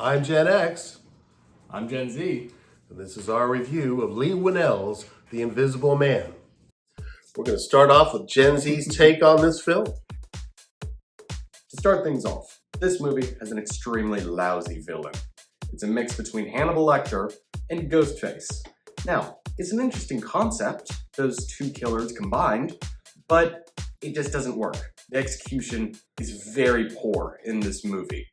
I'm Gen X, I'm Gen Z. and this is our review of Lee Winnell's The Invisible Man. We're going to start off with Gen Z's take on this film. To start things off, this movie has an extremely lousy villain. It's a mix between Hannibal Lecter and Ghostface. Now, it's an interesting concept, those two killers combined, but it just doesn't work. The execution is very poor in this movie.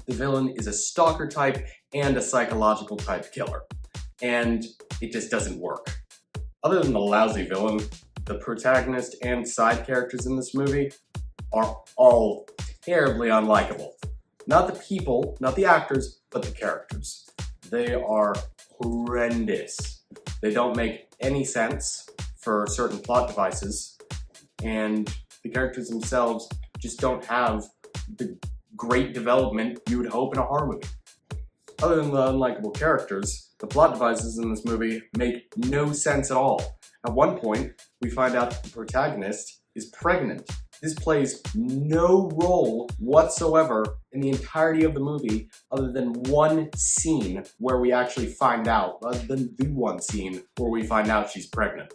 The villain is a stalker type and a psychological type killer, and it just doesn't work. Other than the lousy villain, the protagonist and side characters in this movie are all terribly unlikable. Not the people, not the actors, but the characters. They are horrendous. They don't make any sense for certain plot devices, and the characters themselves just don't have the great development you would hope in a horror movie. Other than the unlikable characters, the plot devices in this movie make no sense at all. At one point, we find out that the protagonist is pregnant. This plays no role whatsoever in the entirety of the movie other than one scene where we actually find out, the one scene where we find out she's pregnant.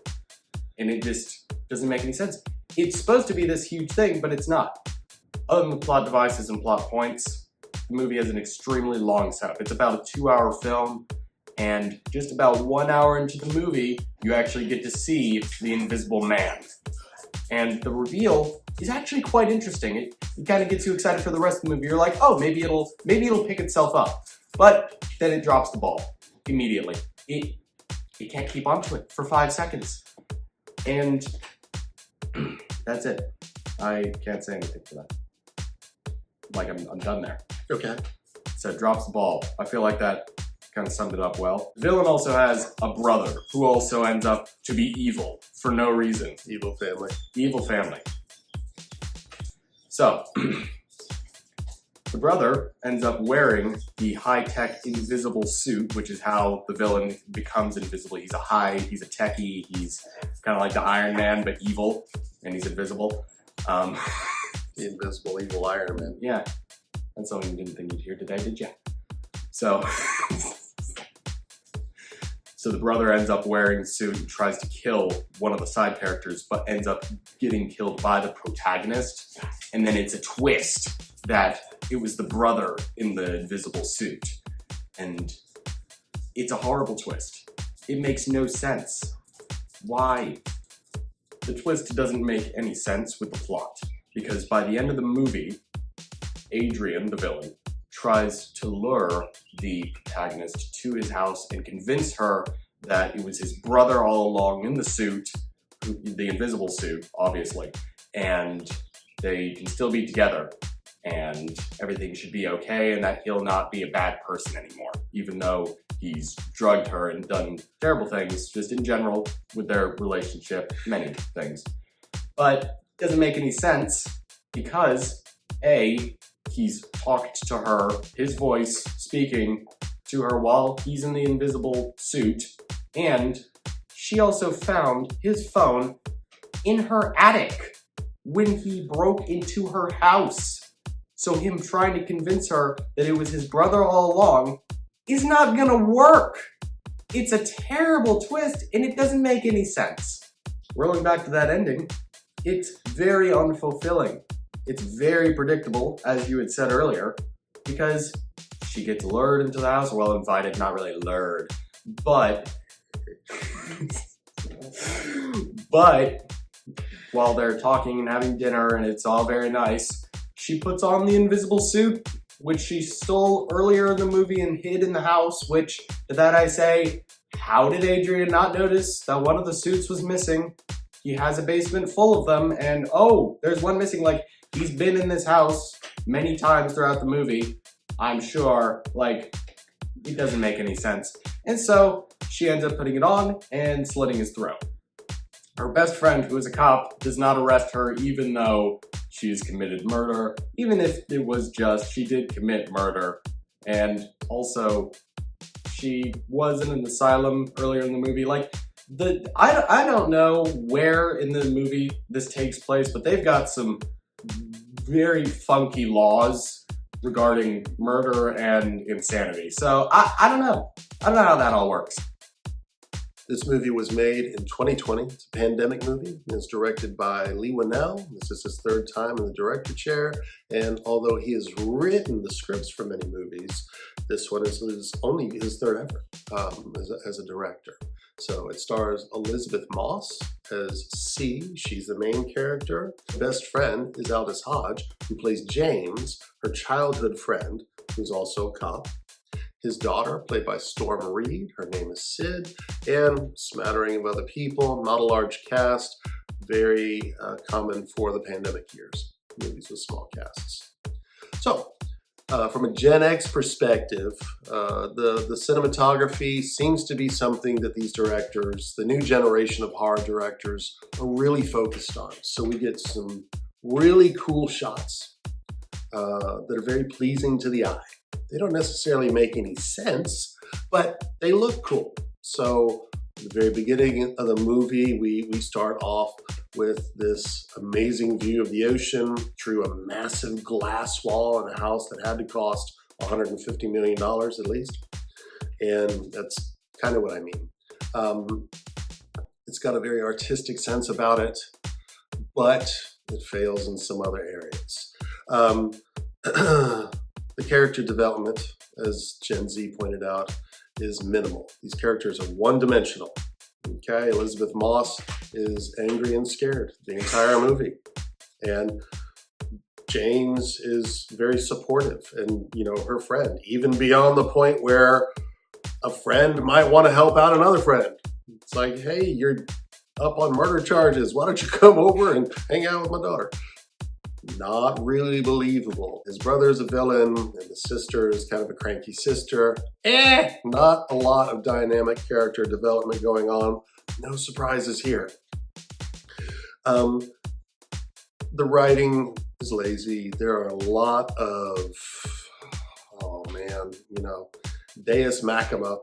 And it just doesn't make any sense. It's supposed to be this huge thing, but it's not. Other than the plot devices and plot points, the movie has an extremely long setup. It's about a 2-hour film, and just about 1 hour into the movie, you actually get to see the Invisible Man. And the reveal is actually quite interesting. It kind of gets you excited for the rest of the movie. You're like, oh, maybe it'll pick itself up. But then it drops the ball immediately. It can't keep onto it for 5 seconds. And that's it. I can't say anything for that. Like, I'm done there. Okay. So it drops the ball. I feel like that kind of summed it up well. The villain also has a brother who also ends up to be evil for no reason. Evil family. Evil family. So, the brother ends up wearing the high-tech invisible suit, which is how the villain becomes invisible. He's a techie, he's kind of like the Iron Man, but evil, and he's invisible. The invisible evil Iron Man. Yeah, that's something you didn't think you'd hear today, did you? So, so the brother ends up wearing the suit and tries to kill one of the side characters, but ends up getting killed by the protagonist. And then it's a twist that it was the brother in the invisible suit. And it's a horrible twist. It makes no sense. Why? The twist doesn't make any sense with the plot. Because by the end of the movie, Adrian, the villain, tries to lure the protagonist to his house and convince her that it was his brother all along in the suit, the invisible suit, obviously, and they can still be together, and everything should be okay, and that he'll not be a bad person anymore, even though he's drugged her and done terrible things, just in general, with their relationship, many things. But it doesn't make any sense because, A, he's talked to her, his voice speaking to her while he's in the invisible suit, and she also found his phone in her attic when he broke into her house. So him trying to convince her that it was his brother all along is not gonna work. It's a terrible twist, and it doesn't make any sense. Rolling back to that ending, it's very unfulfilling. It's very predictable, as you had said earlier, because she gets lured into the house. Well, invited, not really lured, but while they're talking and having dinner and it's all very nice, she puts on the invisible suit, which she stole earlier in the movie and hid in the house, which, to that I say, how did Adrian not notice that one of the suits was missing? He has a basement full of them, and oh, there's one missing. Like, he's been in this house many times throughout the movie, I'm sure. Like, it doesn't make any sense. And so, she ends up putting it on and slitting his throat. Her best friend, who is a cop, does not arrest her even though she's committed murder. Even if it was just, she did commit murder. And also, she was in an asylum earlier in the movie. Like, I don't know where in the movie this takes place, but they've got some very funky laws regarding murder and insanity. So I don't know. I don't know how that all works. This movie was made in 2020. It's a pandemic movie. It's directed by Leigh Whannell. This is his third time in the director chair. And although he has written the scripts for many movies, this one is only his third effort as a director. So it stars Elizabeth Moss as C. She's the main character. Her best friend is Aldous Hodge, who plays James, her childhood friend, who's also a cop. His daughter, played by Storm Reed, her name is Sid, and smattering of other people, not a large cast, very common for the pandemic years, movies with small casts. So, from a Gen X perspective, the cinematography seems to be something that these directors, the new generation of horror directors, are really focused on. So we get some really cool shots that are very pleasing to the eye. They don't necessarily make any sense, but they look cool. So at the very beginning of the movie, we start off with this amazing view of the ocean through a massive glass wall in a house that had to cost $150 million at least. And that's kind of what I mean. It's got a very artistic sense about it, but it fails in some other areas. The character development, as Gen Z pointed out, is minimal. These characters are one-dimensional. Okay, Elizabeth Moss is angry and scared the entire movie. And James is very supportive and, her friend, even beyond the point where a friend might want to help out another friend. It's like, hey, you're up on murder charges. Why don't you come over and hang out with my daughter? Not really believable. His brother is a villain, and the sister is kind of a cranky sister. Not a lot of dynamic character development going on. No surprises here. The writing is lazy. There are a lot of, Deus Machina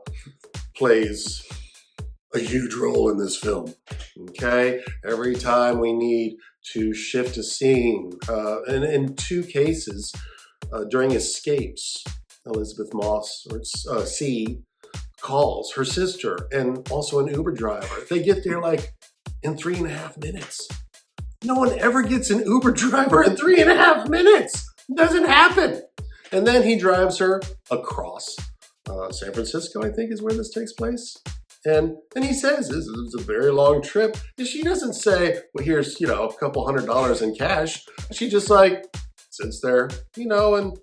plays a huge role in this film. Okay? Every time we need to shift a scene, and in two cases, during escapes, Elizabeth Moss, or C, calls her sister and also an Uber driver. They get there in 3.5 minutes. No one ever gets an Uber driver in 3.5 minutes. It doesn't happen. And then he drives her across San Francisco, I think is where this takes place. And he says, this is a very long trip. And she doesn't say, well, here's, a couple $100 in cash. She just sits there, and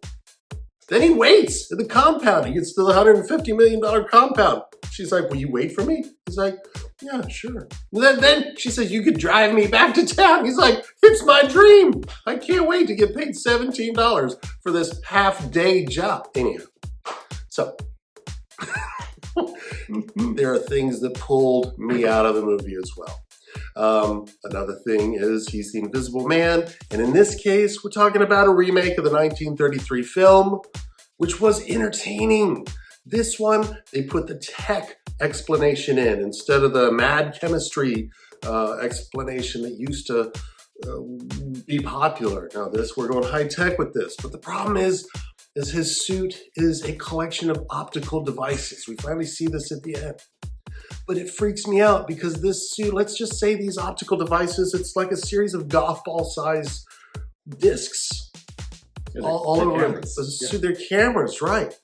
then he waits at the compound. He gets to the $150 million compound. She's like, will you wait for me? He's like, yeah, sure. And then she says, you could drive me back to town. He's like, it's my dream. I can't wait to get paid $17 for this half-day job. Anyhow, so there are things that pulled me out of the movie as well. Another thing is he's the Invisible Man. And in this case, we're talking about a remake of the 1933 film, which was entertaining. This one, they put the tech explanation in instead of the mad chemistry explanation that used to be popular. Now we're going high tech with this. But the problem is his suit is a collection of optical devices. We finally see this at the end. But it freaks me out because this suit, let's just say these optical devices, it's like a series of golf ball size discs all over cameras. So they're cameras, right?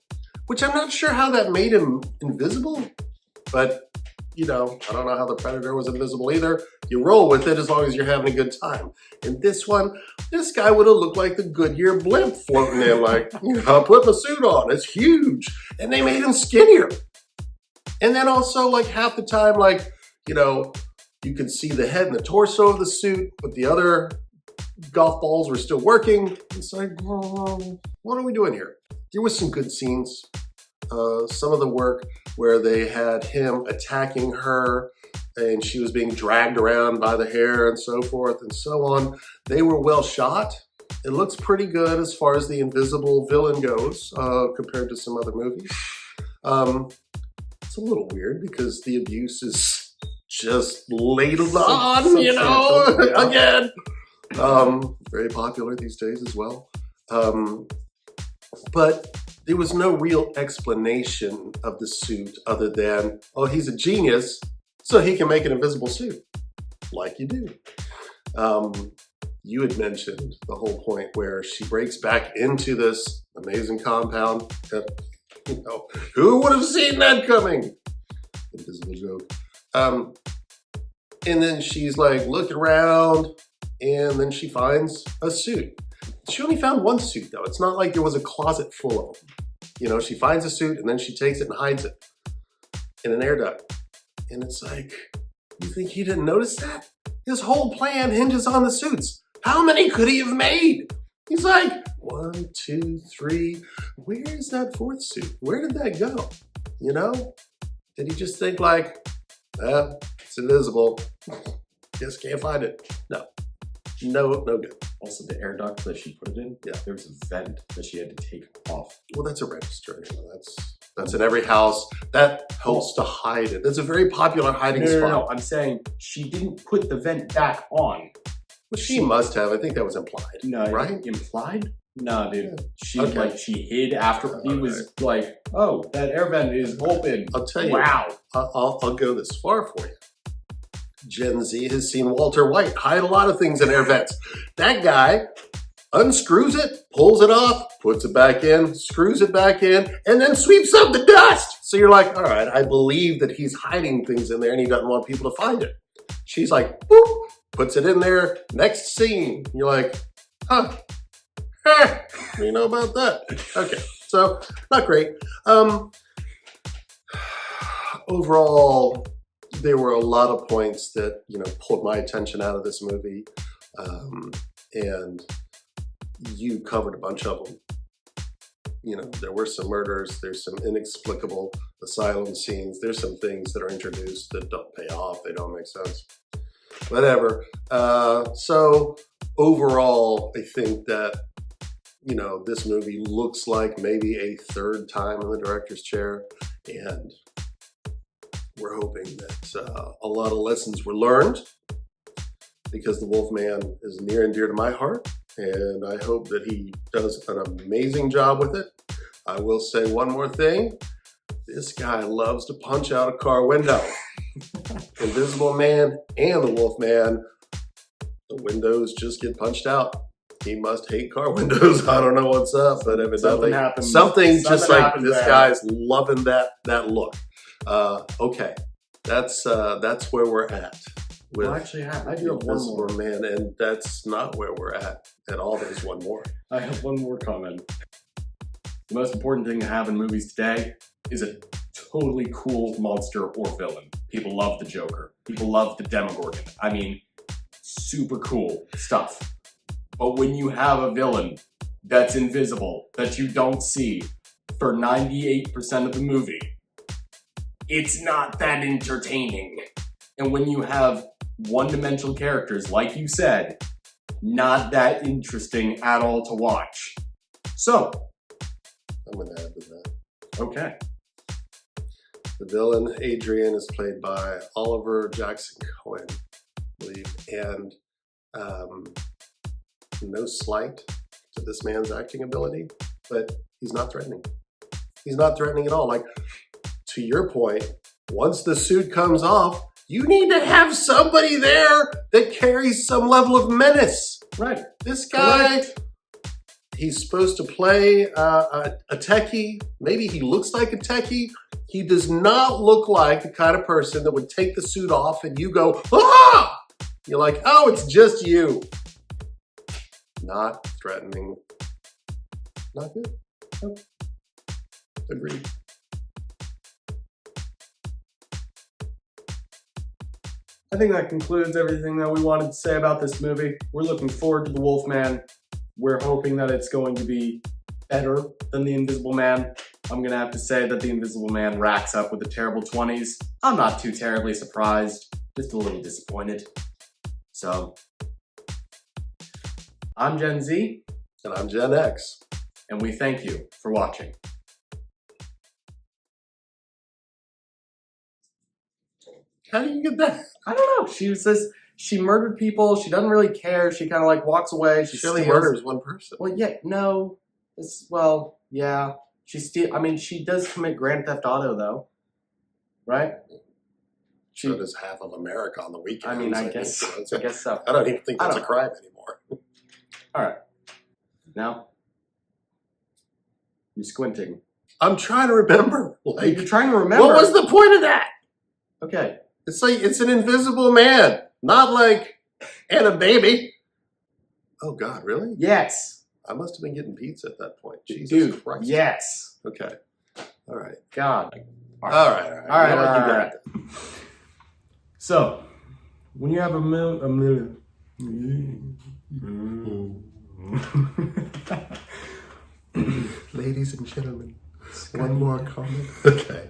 Which I'm not sure how that made him invisible, but I don't know how the Predator was invisible either. You roll with it as long as you're having a good time. In this one, this guy would have looked like the Goodyear blimp floating there, I put my suit on, it's huge. And they made him skinnier. And then also, half the time, you could see the head and the torso of the suit, but the other golf balls were still working. It's like, what are we doing here? There was some good scenes. Some of the work where they had him attacking her and she was being dragged around by the hair and so forth and so on. They were well shot. It looks pretty good as far as the invisible villain goes compared to some other movies. It's a little weird because the abuse is just ladled on, again. Very popular these days as well. But there was no real explanation of the suit other than, oh, he's a genius, so he can make an invisible suit, like you do. You had mentioned the whole point where she breaks back into this amazing compound. You know, who would have seen that coming? Invisible joke. And then she's like looking around, and then she finds a suit. She only found one suit though. It's not like there was a closet full of them. You know, she finds a suit and then she takes it and hides it in an air duct. And it's like, you think he didn't notice that? His whole plan hinges on the suits. How many could he have made? He's like, 1, 2, 3. Where is that fourth suit? Where did that go? You know? Did he just think like, it's invisible. Just can't find it. No good. Also, the air duct that she put it in, Yeah. there was a vent that she had to take off. Well, that's a register. You know, that's in every house. That helps to hide it. That's a very popular hiding spot. No, I'm saying she didn't put the vent back on. Well, she must have. I think that was implied. No, right? Implied? No, dude. Yeah. She Okay. she hid after he was like, oh, that air vent is open. I'll tell you. Wow. I'll go this far for you. Gen Z has seen Walter White hide a lot of things in air vents. That guy unscrews it, pulls it off, puts it back in, screws it back in, and then sweeps up the dust. So you're like, all right, I believe that he's hiding things in there and he doesn't want people to find it. She's like, boop, puts it in there, next scene. You're like, huh, you know about that? Okay, so not great. Overall, there were a lot of points that, you know, pulled my attention out of this movie. And you covered a bunch of them. You know, there were some murders, there's some inexplicable asylum scenes, there's some things that are introduced that don't pay off, they don't make sense. Whatever. So overall, I think that, you know, this movie looks like maybe a third time in the director's chair, and we're hoping that a lot of lessons were learned, because the Wolfman is near and dear to my heart, and I hope that he does an amazing job with it. I will say one more thing. This guy loves to punch out a car window. Invisible Man and the Wolfman, the windows just get punched out. He must hate car windows. I don't know what's up, but evidently something just like this there. guy's loving that look. Okay, that's where we're at. Well, actually, I do have one more. Man, and that's not where we're at all. There's one more. I have one more comment. The most important thing to have in movies today is a totally cool monster or villain. People love the Joker. People love the Demogorgon. I mean, super cool stuff. But when you have a villain that's invisible, that you don't see for 98% of the movie, it's not that entertaining. And when you have one-dimensional characters, like you said, not that interesting at all to watch. So, I'm going to add to that. okay. The villain, Adrian, is played by Oliver Jackson Cohen, I believe. And no slight to this man's acting ability, but he's not threatening. He's not threatening at all. Like, to your point, once the suit comes off, you need to have somebody there that carries some level of menace. Right. This guy, Correct. he's supposed to play a techie. Maybe he looks like a techie. He does not look like the kind of person that would take the suit off and you go, ah! You're like, oh, it's just you. Not threatening. Not good. Nope. Agreed. I think that concludes everything that we wanted to say about this movie. We're looking forward to The Wolfman. We're hoping that it's going to be better than The Invisible Man. I'm going to have to say that The Invisible Man racks up with the terrible 20s. I'm not too terribly surprised, just a little disappointed. So, I'm Gen Z. And I'm Gen X. And we thank you for watching. How do you get that? I don't know. She says she murdered people. She doesn't really care. She kind of like walks away. She only murders one person. Well, yeah, no. Well, yeah. She does commit Grand Theft Auto, though. Right? So does half of America on the weekends. I guess so. I don't even think that's a crime anymore. Alright. Now, you're squinting. I'm trying to remember. You're trying to remember. What was the point of that? Okay. It's like, it's an invisible man. Not like, and a baby. Oh, God, really? Yes. I must have been getting pizza at that point. Jesus Dude, Christ. yes. Okay. All right. God. All right. All right. You know what? You got right. it. So, when you have a million. Ladies and gentlemen, one more comment. Okay.